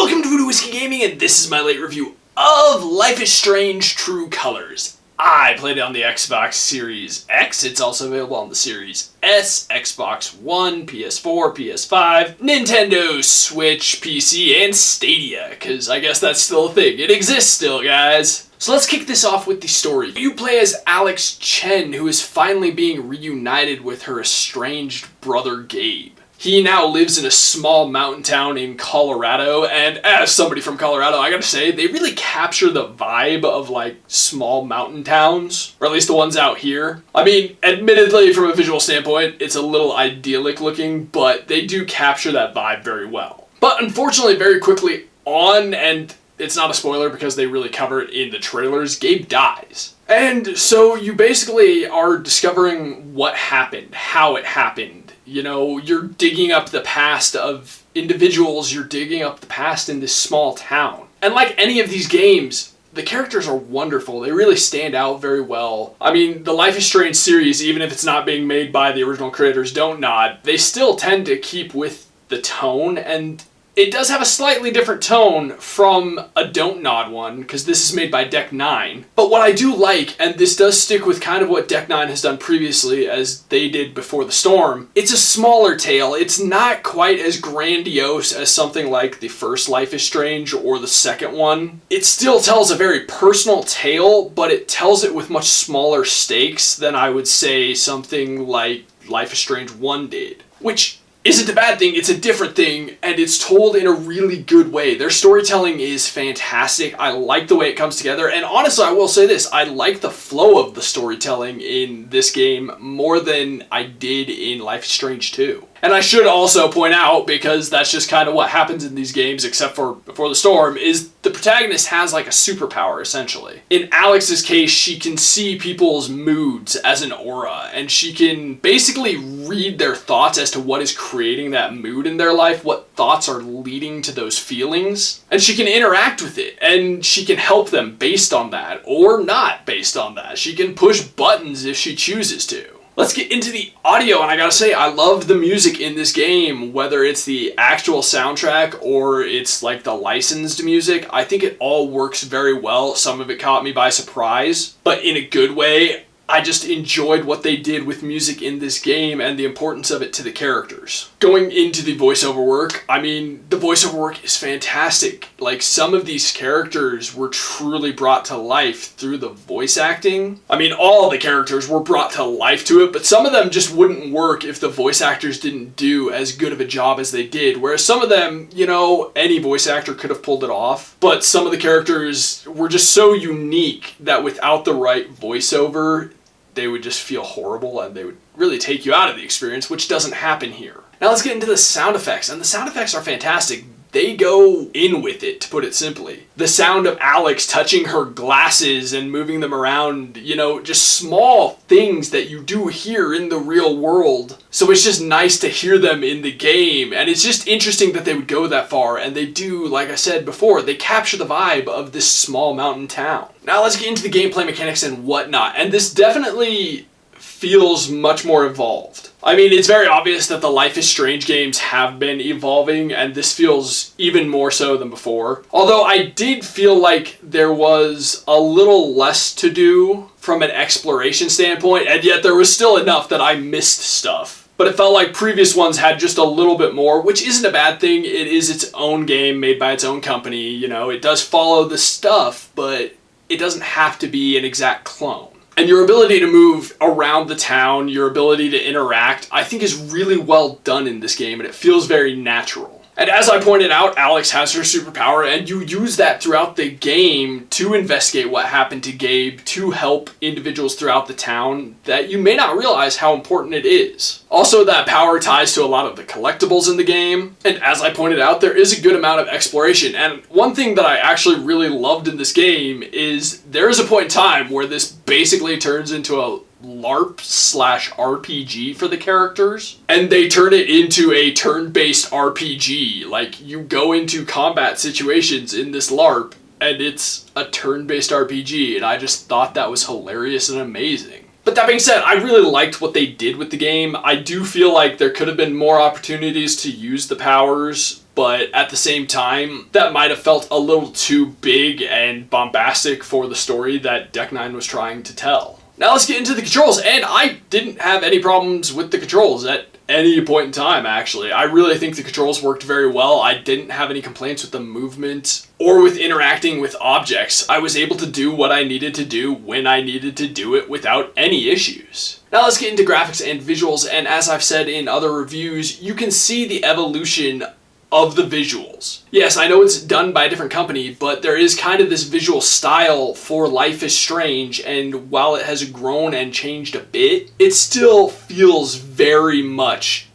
Welcome to Voodoo Whiskey Gaming, and this is my late review of Life is Strange True Colors. I played it on the Xbox Series X. It's also available on the Series S, Xbox One, PS4, PS5, Nintendo Switch, PC, and Stadia, because I guess that's still a thing. It exists still, guys. So let's kick this off with the story. You play as Alex Chen, who is finally being reunited with her estranged brother Gabe. He now lives in a small mountain town in Colorado, and as somebody from Colorado, I gotta say, they really capture the vibe of, like, small mountain towns, or at least the ones out here. I mean, admittedly, from a visual standpoint, it's a little idyllic looking, but they do capture that vibe very well. But unfortunately, very quickly on, and it's not a spoiler because they really cover it in the trailers, Gabe dies. And so you basically are discovering what happened, how it happened. You know, you're digging up the past of individuals, you're digging up the past in this small town. And like any of these games, the characters are wonderful. They really stand out very well. I mean, the Life is Strange series, even if it's not being made by the original creators, Don't Nod, they still tend to keep with the tone, and it does have a slightly different tone from a Don't Nod one, because this is made by Deck 9. But what I do like, and this does stick with kind of what Deck 9 has done previously, as they did Before the Storm, it's a smaller tale. It's not quite as grandiose as something like the first Life is Strange or the second one. It still tells a very personal tale, but it tells it with much smaller stakes than I would say something like Life is Strange 1 did. Which isn't a bad thing, it's a different thing, and it's told in a really good way. Their storytelling is fantastic. I like the way it comes together, and honestly, I will say this, I like the flow of the storytelling in this game more than I did in Life is Strange 2. And I should also point out, because that's just kind of what happens in these games, except for Before the Storm, is the protagonist has like a superpower, essentially. In Alex's case, she can see people's moods as an aura, and she can basically read their thoughts as to what is creating that mood in their life, what thoughts are leading to those feelings, and she can interact with it, and she can help them based on that, or not based on that. She can push buttons if she chooses to. Let's get into the audio, and I gotta say, I love the music in this game, whether it's the actual soundtrack or it's like the licensed music. I think it all works very well. Some of it caught me by surprise, but in a good way. I just enjoyed what they did with music in this game and the importance of it to the characters. Going into the voiceover work, I mean, the voiceover work is fantastic. Like, some of these characters were truly brought to life through the voice acting. I mean, all the characters were brought to life to it, but some of them just wouldn't work if the voice actors didn't do as good of a job as they did. Whereas some of them, you know, any voice actor could have pulled it off. But some of the characters were just so unique that without the right voiceover, they would just feel horrible and they would really take you out of the experience, which doesn't happen here. Now let's get into the sound effects, and the sound effects are fantastic. They go in with it, to put it simply. The sound of Alex touching her glasses and moving them around, you know, just small things that you do hear in the real world. So it's just nice to hear them in the game, and it's just interesting that they would go that far, and they do, like I said before, they capture the vibe of this small mountain town. Now let's get into the gameplay mechanics and whatnot, and this definitely feels much more evolved. I mean, it's very obvious that the Life is Strange games have been evolving, and this feels even more so than before. Although I did feel like there was a little less to do from an exploration standpoint, and yet there was still enough that I missed stuff. But it felt like previous ones had just a little bit more, which isn't a bad thing. It is its own game made by its own company, you know. It does follow the stuff, but it doesn't have to be an exact clone. And your ability to move around the town, your ability to interact, I think is really well done in this game, and it feels very natural. And as I pointed out, Alex has her superpower, and you use that throughout the game to investigate what happened to Gabe, to help individuals throughout the town that you may not realize how important it is. Also, that power ties to a lot of the collectibles in the game, and as I pointed out, there is a good amount of exploration. And one thing that I actually really loved in this game is there is a point in time where this basically turns into a LARP/RPG for the characters, and they turn it into a turn-based RPG. Like, you go into combat situations in this LARP, and it's a turn-based RPG, and I just thought that was hilarious and amazing. But that being said, I really liked what they did with the game. I do feel like there could have been more opportunities to use the powers but at the same time, that might have felt a little too big and bombastic for the story that Deck 9 was trying to tell. Now let's get into the controls, and I didn't have any problems with the controls at any point in time, actually. I really think the controls worked very well. I didn't have any complaints with the movement or with interacting with objects. I was able to do what I needed to do when I needed to do it without any issues. Now let's get into graphics and visuals, and as I've said in other reviews, you can see the evolution of the visuals. Yes, I know it's done by a different company, but there is kind of this visual style for Life is Strange, and while it has grown and changed a bit, it still feels very much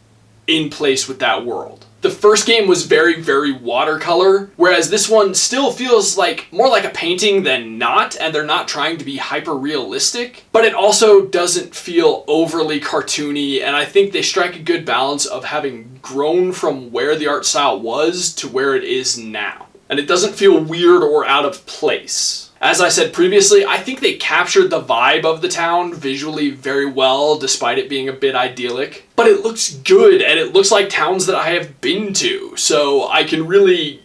in place with that world. The first game was very, very watercolor, whereas this one still feels like more like a painting than not, and they're not trying to be hyper realistic, but it also doesn't feel overly cartoony, and I think they strike a good balance of having grown from where the art style was to where it is now. And it doesn't feel weird or out of place. As I said previously, I think they captured the vibe of the town visually very well, despite it being a bit idyllic. But it looks good, and it looks like towns that I have been to, so I'm really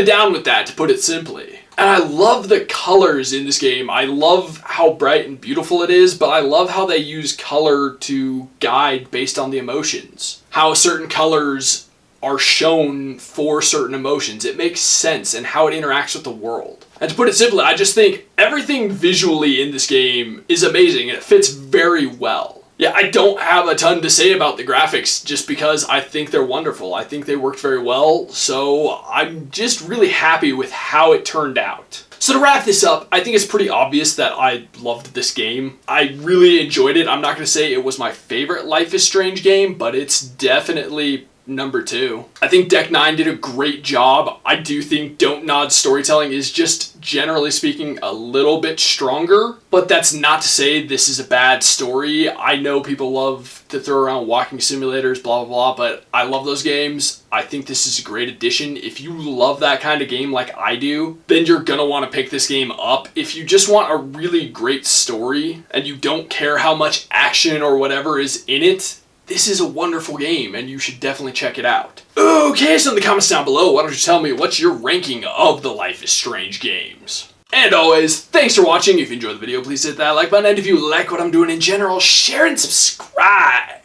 down with that, to put it simply. And I love the colors in this game. I love how bright and beautiful it is, but I love how they use color to guide based on the emotions. How certain colors are shown for certain emotions. It makes sense, and how it interacts with the world. And to put it simply, I just think everything visually in this game is amazing, and it fits very well. Yeah, I don't have a ton to say about the graphics just because I think they're wonderful. I think they worked very well, so I'm just really happy with how it turned out. So to wrap this up, I think it's pretty obvious that I loved this game. I really enjoyed it. I'm not going to say it was my favorite Life is Strange game, but it's definitely number 2. I think Deck 9 did a great job. I do think Don't Nod's storytelling is just, generally speaking, a little bit stronger, but that's not to say this is a bad story. I know people love to throw around walking simulators, blah, blah, blah, but I love those games. I think this is a great addition. If you love that kind of game like I do, then you're gonna want to pick this game up. If you just want a really great story and you don't care how much action or whatever is in it, this is a wonderful game, and you should definitely check it out. Okay, so in the comments down below, why don't you tell me what's your ranking of the Life is Strange games? And always, thanks for watching. If you enjoyed the video, please hit that like button, and if you like what I'm doing in general, share and subscribe.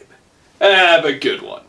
Have a good one.